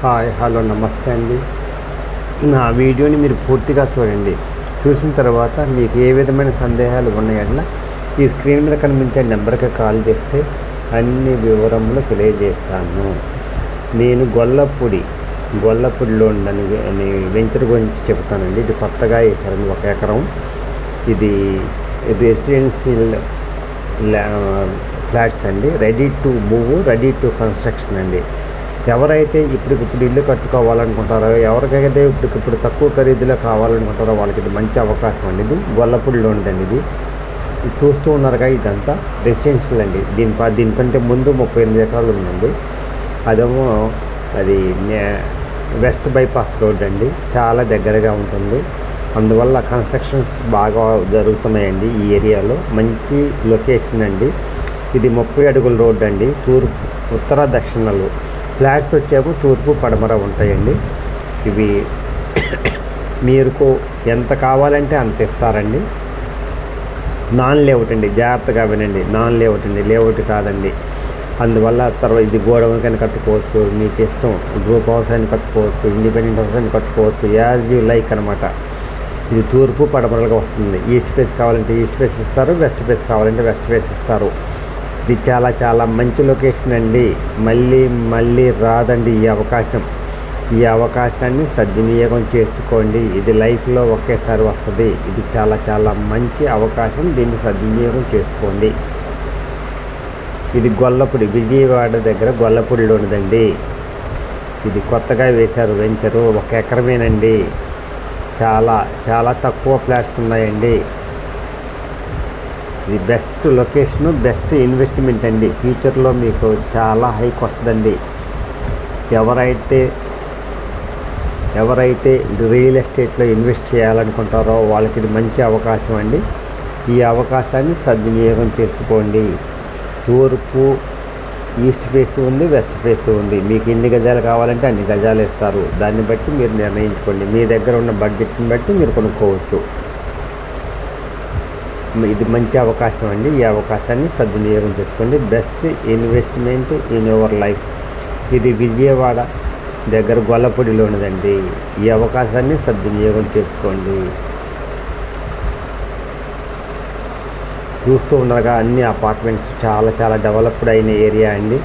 Hi hello నమస్తే అండి. నా వీడియోని మీరు పూర్తిగా చూడండి. చూసిన తర్వాత మీకు ఏ విధమైన సందేహాలు ఉన్నాయన్నా ఈ స్క్రీన్ మీద కనిపించే నెంబర్కి కాల్ చేస్తే అన్ని వివరములు తెలియజేస్తాను. నేను గొల్లపూడిలో ఉందని వెంచర్ గురించి చెప్తానండి. ఇది కొత్తగా వేశారండి 1 ఎకరం. ఇది రెసిడెన్షియల్ ఫ్లాట్స్ అండి. Ready to move, ready to construction అండి. ఎవరైతే ఇప్పటికిప్పుడు ఇల్లు కట్టుకోవాలనుకుంటారో, ఎవరికైతే ఇప్పటికిప్పుడు తక్కువ ఖరీదులో కావాలనుకుంటారో వాళ్ళకి ఇది మంచి అవకాశం అండి. ఇది గొల్లపూడిలో ఉందండి. ఇది చూస్తూ ఉన్నారుగా, ఇదంతా రెసిడెన్షియల్ అండి. దీనికంటే ముందు 38 ఎకరాలు ఉందండి. అదేమో అది వెస్ట్ బైపాస్ రోడ్ అండి. చాలా దగ్గరగా ఉంటుంది. అందువల్ల కన్స్ట్రక్షన్స్ బాగా జరుగుతున్నాయండి ఈ ఏరియాలో. మంచి లొకేషన్ అండి. ఇది 30 అడుగుల రోడ్ అండి. ఉత్తర దక్షిణాలు ఫ్లాట్స్ వచ్చేపు తూర్పు పడమర ఉంటాయండి. ఇవి మీకు ఎంత కావాలంటే అంత ఇస్తారండి. నాన్ లేఅవుట్ అండి. జాగ్రత్తగా వినండి, నాన్ లేఅవుట్ అండి, లేఅవుట్ కాదండి. అందువల్ల తర్వాత ఇది గోడౌన్కైనా కట్టుకోవచ్చు, మీకు ఇష్టం. గ్రూప్ హౌస్ అయినా కట్టుకోవచ్చు, ఇండిపెండెంట్ హౌస్ అయినా కట్టుకోవచ్చు, యాజ్ యూ లైక్ అనమాట. ఇది తూర్పు పడమరలుగా వస్తుంది. ఈస్ట్ ఫేస్ కావాలంటే ఈస్ట్ ఫేస్ ఇస్తారు, వెస్ట్ ఫేస్ కావాలంటే వెస్ట్ ఫేస్ ఇస్తారు. ఇది చాలా చాలా మంచి లొకేషన్ అండి. మళ్ళీ రాదండి ఈ అవకాశం. ఈ అవకాశాన్ని సద్వినియోగం చేసుకోండి. ఇది లైఫ్లో ఒకేసారి వస్తుంది. ఇది చాలా చాలా మంచి అవకాశం. దీన్ని సద్వినియోగం చేసుకోండి. ఇది గొల్లపూడి, విజయవాడ దగ్గర గొల్లపూడిలో ఉన్నదండి. ఇది కొత్తగా వేశారు వెంచరు. 1 ఎకరమేనండి. చాలా చాలా తక్కువ ఫ్లాట్స్ ఉన్నాయండి. ఇది బెస్ట్ లొకేషను, బెస్ట్ ఇన్వెస్ట్మెంట్ అండి. ఫ్యూచర్లో మీకు చాలా హైక్ వస్తుందండి. ఎవరైతే రియల్ ఎస్టేట్లో ఇన్వెస్ట్ చేయాలనుకుంటారో వాళ్ళకి ఇది మంచి అవకాశం అండి. ఈ అవకాశాన్ని సద్వినియోగం చేసుకోండి. తూర్పు ఈస్ట్ ఫేస్ ఉంది, వెస్ట్ ఫేస్ ఉంది. మీకు ఎన్ని గజాలు కావాలంటే అన్ని గజాలు ఇస్తారు. దాన్ని బట్టి మీరు నిర్ణయించుకోండి. మీ దగ్గర ఉన్న బడ్జెట్ని బట్టి మీరు కొనుక్కోవచ్చు. ఇది మంచి అవకాశం అండి. ఈ అవకాశాన్ని సద్వినియోగం చేసుకోండి. Best investment in your life. ఇది విజయవాడ దగ్గర గొల్లపూడిలో ఉన్నదండి. ఈ అవకాశాన్ని సద్వినియోగం చేసుకోండి. చూస్తూ ఉండగా అన్ని అపార్ట్మెంట్స్ చాలా చాలా డెవలప్డ్ అయిన ఏరియా అండి.